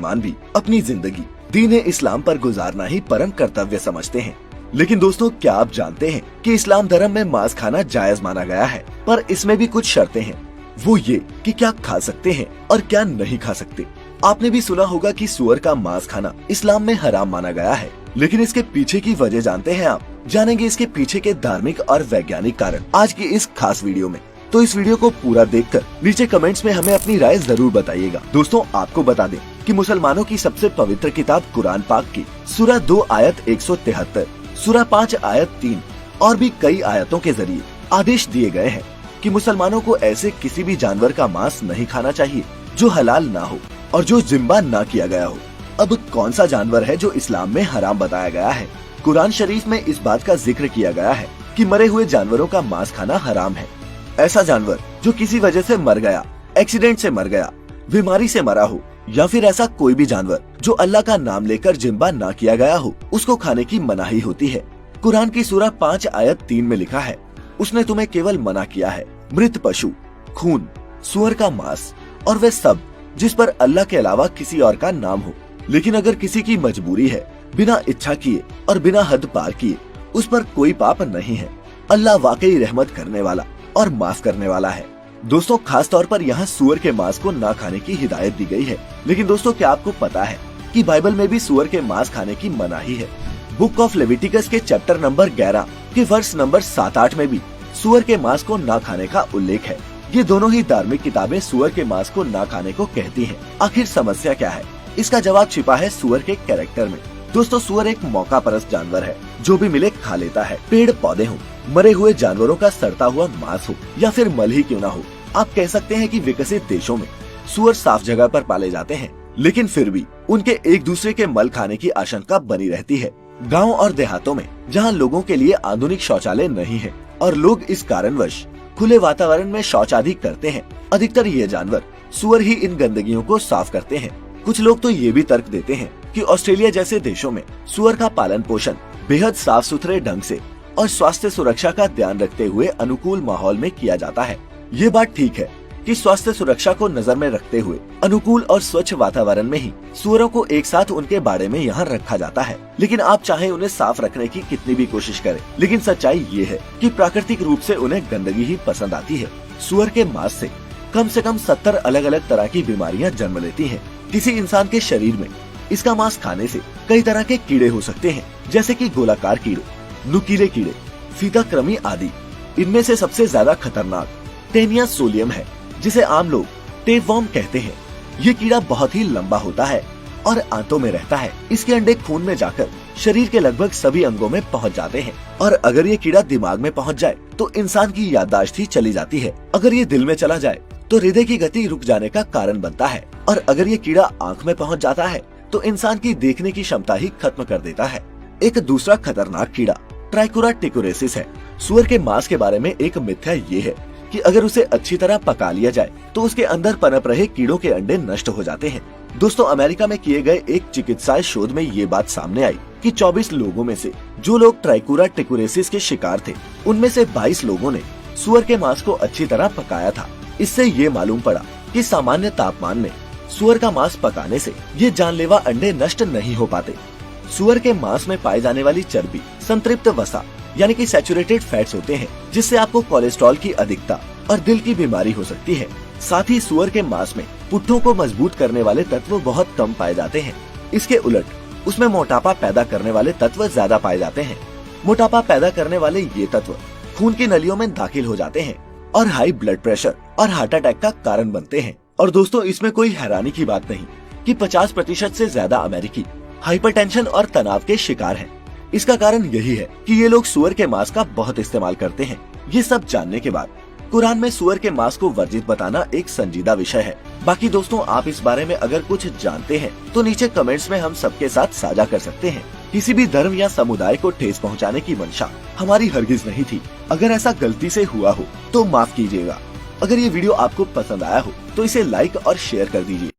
मुसलमान भी अपनी जिंदगी दीन इस्लाम पर गुजारना ही परम कर्तव्य समझते हैं। लेकिन दोस्तों, क्या आप जानते हैं कि इस्लाम धर्म में मांस खाना जायज माना गया है, पर इसमें भी कुछ शर्तें हैं। वो ये कि क्या खा सकते हैं और क्या नहीं खा सकते। आपने भी सुना होगा कि सुअर का मांस खाना इस्लाम में हराम माना गया है, लेकिन इसके पीछे की वजह जानते हैं आप? जानेंगे इसके पीछे के धार्मिक और वैज्ञानिक कारण आज की इस खास वीडियो में। तो इस वीडियो को पूरा देखकर नीचे कमेंट्स में हमें अपनी राय जरूर बताइएगा। दोस्तों, आपको बता दें कि मुसलमानों की सबसे पवित्र किताब कुरान पाक की सूरा 2 आयत 173, सूरा 5 आयत 3 और भी कई आयतों के जरिए आदेश दिए गए हैं कि मुसलमानों को ऐसे किसी भी जानवर का मांस नहीं खाना चाहिए जो हलाल ना हो और जो जिम्बा ना किया गया हो। अब कौन सा जानवर है जो इस्लाम में हराम बताया गया है? कुरान शरीफ में इस बात का जिक्र किया गया है कि मरे हुए जानवरों का मांस खाना हराम है। ऐसा जानवर जो किसी वजह से मर गया, एक्सीडेंट से मर गया, बीमारी से मरा हो, या फिर ऐसा कोई भी जानवर जो अल्लाह का नाम लेकर जिम्बा ना किया गया हो, उसको खाने की मनाही होती है। कुरान की सूरा 5 आयत 3 में लिखा है, उसने तुम्हें केवल मना किया है मृत पशु, खून, सुअर का मांस और वे सब जिस पर अल्लाह के अलावा किसी और का नाम हो। लेकिन अगर किसी की मजबूरी है, बिना इच्छा किए और बिना हद पार किए, उस पर कोई पाप नहीं है। अल्लाह वाकई रहमत करने वाला और माफ करने वाला है। दोस्तों, खास तौर पर यहाँ सुअर के मांस को ना खाने की हिदायत दी गई है। लेकिन दोस्तों, क्या आपको पता है कि बाइबल में भी सुअर के मांस खाने की मनाही है? बुक ऑफ लेविटिकस के चैप्टर नंबर 11 के वर्ष नंबर 7-8 में भी सुअर के मांस को ना खाने का उल्लेख है। ये दोनों ही धार्मिक किताबें सुअर के मांस को ना खाने को कहती हैं। आखिर समस्या क्या है? इसका जवाब छिपा है सुअर के कैरेक्टर में। दोस्तों, सुअर एक मौका परस्त जानवर है, जो भी मिले खा लेता है। पेड़ पौधे हो, मरे हुए जानवरों का सड़ता हुआ मांस हो या फिर मल ही क्यों ना हो, आप कह सकते हैं कि विकसित देशों में सुअर साफ जगह पर पाले जाते हैं, लेकिन फिर भी उनके एक दूसरे के मल खाने की आशंका बनी रहती है। गाँव और देहातों में जहाँ लोगों के लिए आधुनिक शौचालय नहीं है और लोग इस कारणवश खुले वातावरण में शौच आदि करते हैं, अधिकतर ये जानवर सुअर ही इन गंदगियों को साफ करते हैं। कुछ लोग तो ये भी तर्क देते हैं कि ऑस्ट्रेलिया जैसे देशों में सुअर का पालन पोषण बेहद साफ सुथरे ढंग से और स्वास्थ्य सुरक्षा का ध्यान रखते हुए अनुकूल माहौल में किया जाता है। ये बात ठीक है कि स्वास्थ्य सुरक्षा को नजर में रखते हुए अनुकूल और स्वच्छ वातावरण में ही सुअरों को एक साथ उनके बाड़े में यहाँ रखा जाता है। लेकिन आप चाहे उन्हें साफ रखने की कितनी भी कोशिश करें, लेकिन सच्चाई ये है कि प्राकृतिक रूप से उन्हें गंदगी ही पसंद आती है। सुअर के मांस से कम 70 अलग अलग तरह की बीमारियाँ जन्म लेती है। किसी इंसान के शरीर में इसका मांस खाने से कई तरह के कीड़े हो सकते हैं, जैसे कि गोलाकार कीड़े, नुकीले कीड़े, फीता कृमि आदि। इनमें से सबसे ज्यादा खतरनाक टेनिया सोलियम है, जिसे आम लोग टेपवर्म कहते हैं। ये कीड़ा बहुत ही लंबा होता है और आंतों में रहता है। इसके अंडे खून में जाकर शरीर के लगभग सभी अंगों में पहुंच जाते हैं, और अगर ये कीड़ा दिमाग में पहुंच जाए तो इंसान की याददाश्त ही चली जाती है। अगर ये दिल में चला जाए तो हृदय की गति रुक जाने का कारण बनता है, और अगर ये कीड़ा आंख में पहुंच जाता है तो इंसान की देखने की क्षमता ही खत्म कर देता है। एक दूसरा खतरनाक कीड़ा ट्राइकोरा टिकोरेसिस है। सुअर के मांस के बारे में एक मिथ्या ये है कि अगर उसे अच्छी तरह पका लिया जाए तो उसके अंदर पनप रहे कीड़ों के अंडे नष्ट हो जाते हैं। दोस्तों, अमेरिका में किए गए एक चिकित्सीय शोध में ये बात सामने आई कि 24 लोगों में से जो लोग ट्राइकोरा टिकोरेसिस के शिकार थे, उनमें से 22 लोगों ने सुअर के मांस को अच्छी तरह पकाया था। इससे ये मालूम पड़ा कि सामान्य तापमान में सुअर का मांस पकाने से ये जानलेवा अंडे नष्ट नहीं हो पाते। सुअर के मांस में पाई जाने वाली चर्बी संतृप्त वसा यानी कि सैचुरेटेड फैट्स होते हैं, जिससे आपको कोलेस्ट्रॉल की अधिकता और दिल की बीमारी हो सकती है। साथ ही सुअर के मांस में पुट्ठों को मजबूत करने वाले तत्व बहुत कम पाए जाते हैं। इसके उलट उसमें मोटापा पैदा करने वाले तत्व ज्यादा पाए जाते हैं। मोटापा पैदा करने वाले ये तत्व खून की नलियों में दाखिल हो जाते हैं और हाई ब्लड प्रेशर और हार्ट अटैक का कारण बनते हैं। और दोस्तों, इसमें कोई हैरानी की बात नहीं कि 50% से ज्यादा अमेरिकी हाइपरटेंशन और तनाव के शिकार हैं। इसका कारण यही है कि ये लोग सुअर के मांस का बहुत इस्तेमाल करते हैं। ये सब जानने के बाद कुरान में सुअर के मांस को वर्जित बताना एक संजीदा विषय है। बाकी दोस्तों, आप इस बारे में अगर कुछ जानते हैं तो नीचे कमेंट्स में हम सबके साथ साझा कर सकते हैं। किसी भी धर्म या समुदाय को ठेस पहुंचाने की मंशा हमारी हरगिज नहीं थी। अगर ऐसा गलती से हुआ हो तो माफ कीजिएगा। अगर ये वीडियो आपको पसंद आया हो तो इसे लाइक और शेयर कर दीजिए।